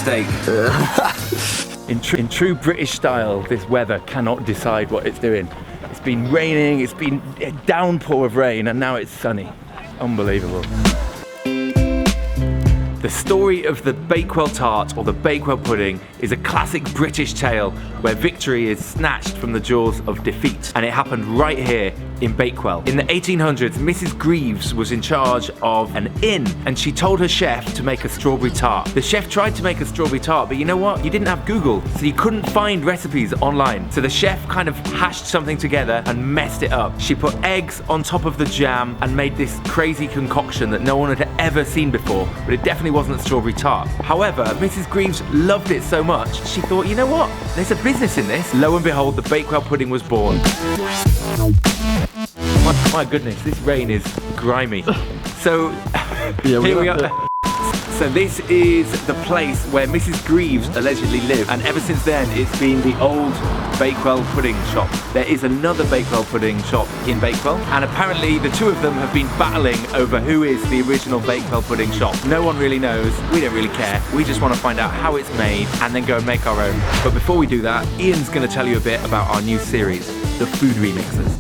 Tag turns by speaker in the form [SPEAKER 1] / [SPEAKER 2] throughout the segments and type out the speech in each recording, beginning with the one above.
[SPEAKER 1] mistake. In true British style, this weather cannot decide what it's doing. It's been raining, it's been a downpour of rain, and now it's sunny. Unbelievable. The story of the Bakewell Tart, or the Bakewell pudding, is a classic British tale where victory is snatched from the jaws of defeat. And it happened right here in Bakewell. In the 1800s, Mrs. Greaves was in charge of an inn, and she told her chef to make a strawberry tart. The chef tried to make a strawberry tart, but you know what? You didn't have Google, so you couldn't find recipes online. So the chef kind of hashed something together and messed it up. She put eggs on top of the jam and made this crazy concoction that no one had ever seen before, but it definitely wasn't a strawberry tart. However, Mrs. Greaves loved it so much, she thought, you know what? There's a business in this. Lo and behold, the Bakewell pudding was born. My goodness, this rain is grimy. So, here we are. So this is the place where Mrs. Greaves allegedly lived, and ever since then it's been the old Bakewell pudding shop. There is another Bakewell pudding shop in Bakewell, and apparently the two of them have been battling over who is the original Bakewell pudding shop. No one really knows, we don't really care, we just want to find out how it's made and then go and make our own. But before we do that, Ian's going to tell you a bit about our new series, the Food Remixers.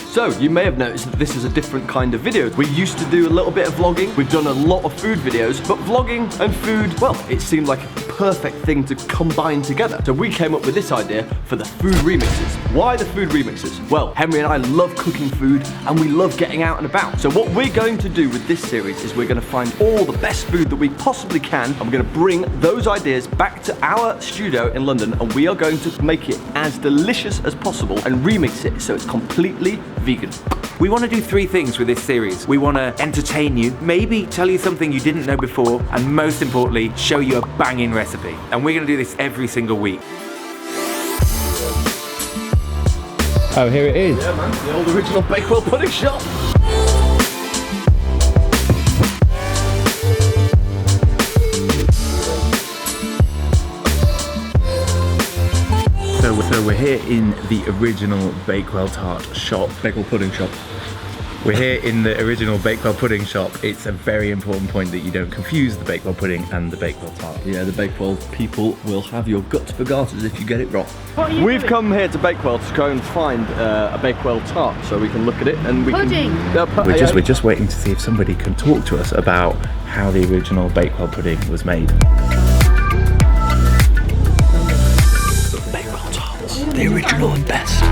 [SPEAKER 2] So, you may have noticed that this is a different kind of video. We used to do a little bit of vlogging, we've done a lot of food videos, but vlogging and food, well, it seemed like a perfect thing to combine together. So we came up with this idea for the Food Remixes. Why the Food Remixes? Well, Henry and I love cooking food, and we love getting out and about. So what we're going to do with this series is we're going to find all the best food that we possibly can, and we're going to bring those ideas back to our studio in London, and we are going to make it as delicious as possible and remix it so it's completely vegan.
[SPEAKER 1] We want to do three things with this series. We want to entertain you, maybe tell you something you didn't know before, and most importantly, show you a banging recipe. And we're going to do this every single week. Oh, here it is.
[SPEAKER 2] Yeah, man, the old original Bakewell pudding shop.
[SPEAKER 1] So we're here in the original Bakewell Tart shop.
[SPEAKER 2] Bakewell pudding shop.
[SPEAKER 1] We're here in the original Bakewell pudding shop. It's a very important point that you don't confuse the Bakewell pudding and the Bakewell Tart.
[SPEAKER 2] Yeah, the Bakewell people will have your guts for garters if you get it wrong.
[SPEAKER 3] We've
[SPEAKER 2] come here to Bakewell to go and find a Bakewell Tart so we can look at it and we
[SPEAKER 3] pudding.
[SPEAKER 1] We're just waiting to see if somebody can talk to us about how the original Bakewell pudding was made.
[SPEAKER 2] The original and best.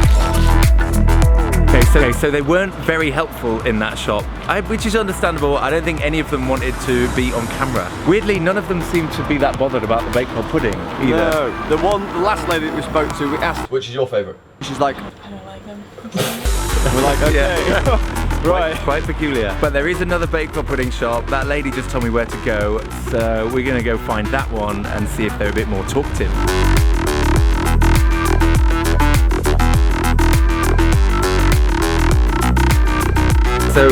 [SPEAKER 1] Okay, so they weren't very helpful in that shop, which is understandable. I don't think any of them wanted to be on camera. Weirdly, none of them seemed to be that bothered about the Bakewell pudding either.
[SPEAKER 2] No, the last lady that we spoke to, we asked, which is your favourite? She's like,
[SPEAKER 3] I don't like them.
[SPEAKER 2] we're like, okay.
[SPEAKER 1] Yeah. Right. Quite peculiar. But there is another Bakewell pudding shop. That lady just told me where to go, so we're going to go find that one and see if they're a bit more talkative.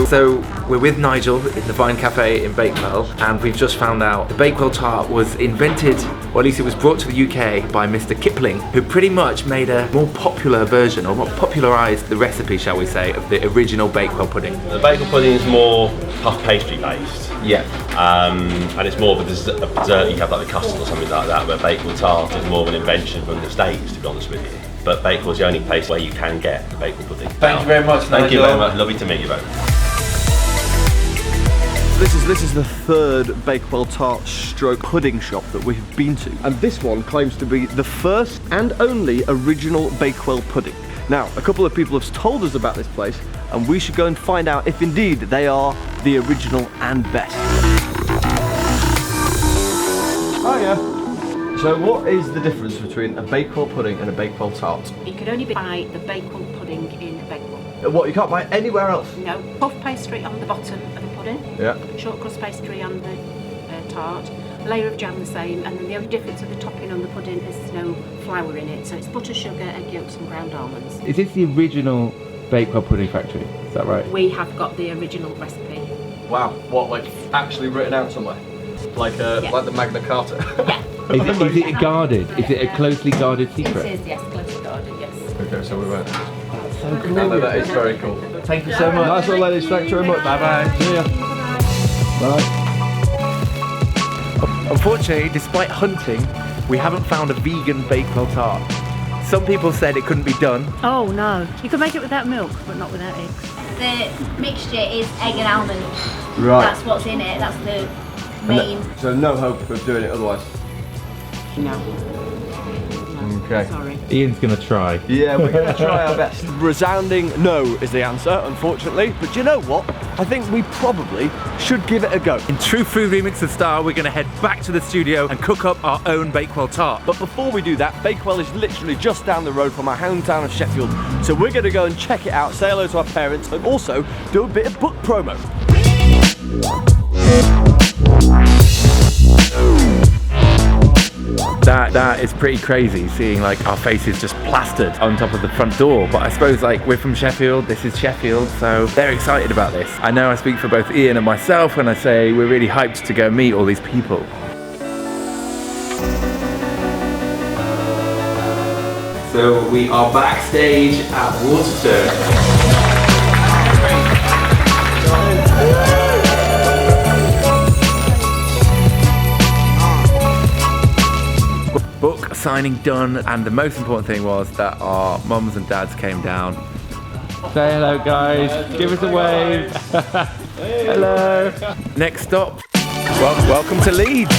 [SPEAKER 1] So we're with Nigel in the Vine Cafe in Bakewell, and we've just found out the Bakewell Tart was invented, or at least it was brought to the UK by Mr. Kipling, who pretty much made a more popular version, or more popularised the recipe, shall we say, of the original Bakewell pudding.
[SPEAKER 4] The Bakewell pudding is more puff pastry based.
[SPEAKER 1] Yeah.
[SPEAKER 4] And it's more of a dessert, you have like the custard or something like that, where Bakewell Tart is more of an invention from the States, to be honest with you. But Bakewell's the only place where you can get the Bakewell pudding.
[SPEAKER 1] Thank you very much, Nigel.
[SPEAKER 4] Thank you very much, lovely to meet you both.
[SPEAKER 2] This is the third Bakewell Tart stroke pudding shop that we've been to, and this one claims to be the first and only original Bakewell pudding. Now, a couple of people have told us about this place, and we should go and find out if indeed they are the original and best. Oh yeah. So what is the difference between a Bakewell pudding and a Bakewell Tart?
[SPEAKER 3] You can only buy the Bakewell pudding in Bakewell.
[SPEAKER 2] What, you can't buy it anywhere else?
[SPEAKER 3] No, puff pastry on the bottom of the pudding.
[SPEAKER 2] Yeah.
[SPEAKER 3] Short crust pastry on the tart. Layer of jam the same, and then the only difference of the topping on the pudding is no flour in it. So it's butter, sugar, egg yolks and ground almonds.
[SPEAKER 1] Is this the original Bakewell pudding factory? Is that right?
[SPEAKER 3] We have got the original recipe.
[SPEAKER 2] Wow, what, like actually written out somewhere? Like the Magna Carta?
[SPEAKER 3] Yeah.
[SPEAKER 1] Is it guarded? Is it a closely guarded secret?
[SPEAKER 3] It is, yes, closely guarded, yes.
[SPEAKER 2] Okay, so we went.
[SPEAKER 1] That's so cool.
[SPEAKER 2] No, that is very cool.
[SPEAKER 1] Thank you so much.
[SPEAKER 2] Nice one, ladies. Thanks very much.
[SPEAKER 1] Bye bye.
[SPEAKER 2] See ya. Bye.
[SPEAKER 1] Unfortunately, despite hunting, we haven't found a vegan Bakewell tart. Some people said it couldn't be done.
[SPEAKER 3] Oh no, you can make it without milk, but not without eggs.
[SPEAKER 5] The mixture is egg and almond.
[SPEAKER 2] Right.
[SPEAKER 5] That's what's in it. That's the main.
[SPEAKER 2] So no hope of doing it otherwise.
[SPEAKER 3] No.
[SPEAKER 2] Okay.
[SPEAKER 3] Sorry.
[SPEAKER 1] Ian's gonna try.
[SPEAKER 2] Yeah, we're gonna try our best. Resounding no is the answer, unfortunately. But you know what? I think we probably should give it a go.
[SPEAKER 1] In true Food Remixers style, we're gonna head back to the studio and cook up our own Bakewell tart.
[SPEAKER 2] But before we do that, Bakewell is literally just down the road from our hometown of Sheffield. So we're gonna go and check it out, say hello to our parents, and also do a bit of book promo.
[SPEAKER 1] That is pretty crazy, seeing like our faces just plastered on top of the front door. But I suppose like we're from Sheffield, this is Sheffield, so they're excited about this. I know I speak for both Ian and myself when I say we're really hyped to go meet all these people. So we are backstage at Waterstone. Book signing done, and the most important thing was that our mums and dads came down. Say hello guys, give us a wave. Hello. Next stop, welcome to Leeds.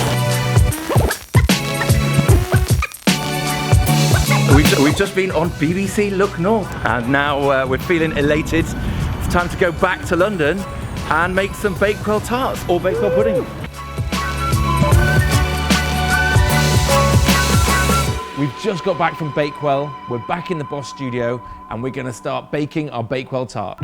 [SPEAKER 1] We've just been on BBC Look North, and now we're feeling elated. It's time to go back to London and make some Bakewell tarts or Bakewell pudding. We've just got back from Bakewell, we're back in the BOSH studio, and we're going to start baking our Bakewell tart.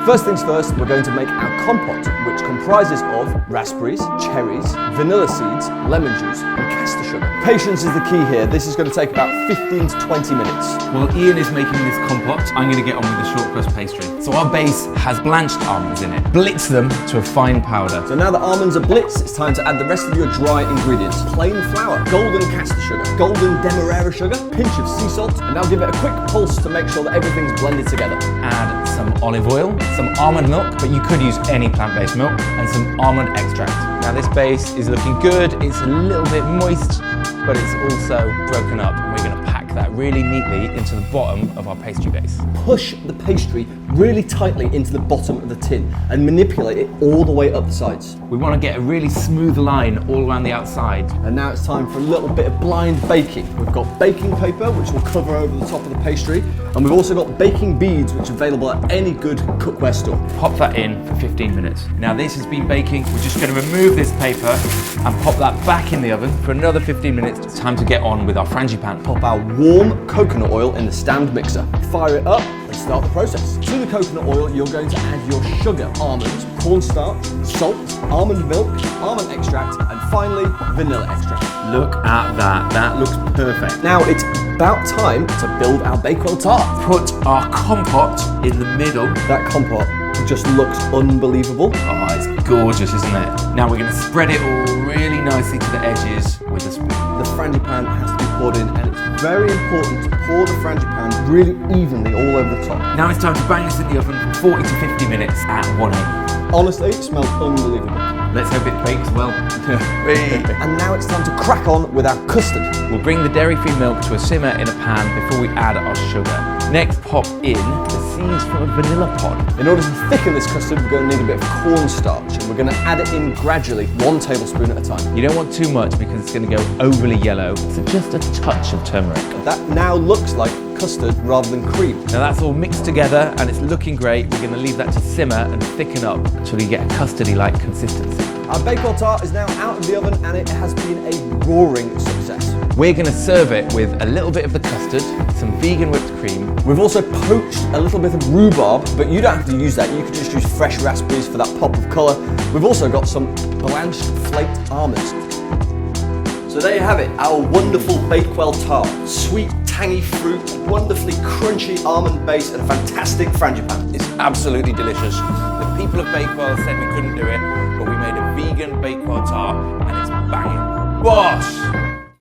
[SPEAKER 2] First things first, we're going to make our compote, which comprises of raspberries, cherries, vanilla seeds, lemon juice, and caster sugar. Patience is the key here. This is going to take about 15 to 20 minutes.
[SPEAKER 1] While Ian is making this compote, I'm going to get on with the short crust pastry. So our base has blanched almonds in it. Blitz them to a fine powder.
[SPEAKER 2] So now the almonds are blitzed, it's time to add the rest of your dry ingredients. Plain flour, golden caster sugar, golden demerara sugar, pinch of sea salt, and now give it a quick pulse to make sure that everything's blended together.
[SPEAKER 1] Add some olive oil, some almond milk, but you could use any plant-based milk, and some almond extract. Now this base is looking good, it's a little bit moist, but it's also broken up, and we're going to pack that really neatly into the bottom of our pastry base.
[SPEAKER 2] Push the pastry really tightly into the bottom of the tin and manipulate it all the way up the sides.
[SPEAKER 1] We want to get a really smooth line all around the outside.
[SPEAKER 2] And now it's time for a little bit of blind baking. We've got baking paper, which will cover over the top of the pastry, and we've also got baking beads, which are available at any good cookware store.
[SPEAKER 1] Pop that in for 15 minutes. Now this has been baking, we're just going to remove this paper and pop that back in the oven for another 15 minutes. It's time to get on with our frangipan.
[SPEAKER 2] Pop our warm coconut oil in the stand mixer. Fire it up and start the process. To the coconut oil, you're going to add your sugar, almonds, cornstarch, salt, almond milk, almond extract, and finally, vanilla extract.
[SPEAKER 1] Look at that, that looks perfect.
[SPEAKER 2] Now it's about time to build our Bakewell tart.
[SPEAKER 1] Put our compote in the middle.
[SPEAKER 2] That compote just looks unbelievable.
[SPEAKER 1] Oh, it's gorgeous, isn't it? Now we're going to spread it all really nicely to the edges with a spoon.
[SPEAKER 2] The frangipan has to be poured in, and it's very important to pour the frangipan really evenly all over the top.
[SPEAKER 1] Now it's time to bang this in the oven for 40 to 50 minutes at 180.
[SPEAKER 2] Honestly, it smells unbelievable.
[SPEAKER 1] Let's hope it bakes well.
[SPEAKER 2] And now it's time to crack on with our custard.
[SPEAKER 1] We'll bring the dairy-free milk to a simmer in a pan before we add our sugar. Next, pop in the seeds from a vanilla pod.
[SPEAKER 2] In order to thicken this custard, we're going to need a bit of cornstarch, and we're going to add it in gradually, 1 tablespoon at a time.
[SPEAKER 1] You don't want too much because it's going to go overly yellow, so just a touch of turmeric.
[SPEAKER 2] That now looks like custard rather than cream.
[SPEAKER 1] Now that's all mixed together and it's looking great. We're going to leave that to simmer and thicken up until you get a custardy-like consistency.
[SPEAKER 2] Our Bakewell tart is now out of the oven, and it has been a roaring success.
[SPEAKER 1] We're going to serve it with a little bit of the custard, some vegan whipped cream.
[SPEAKER 2] We've also poached a little bit of rhubarb, but you don't have to use that. You could just use fresh raspberries for that pop of colour. We've also got some blanched flaked almonds. So there you have it, our wonderful Bakewell tart. Sweet, tangy fruit, wonderfully crunchy almond base, and a fantastic frangipan.
[SPEAKER 1] It's absolutely delicious. The people of Bakewell said we couldn't do it, but we made a vegan Bakewell tart and it's banging. BOSH!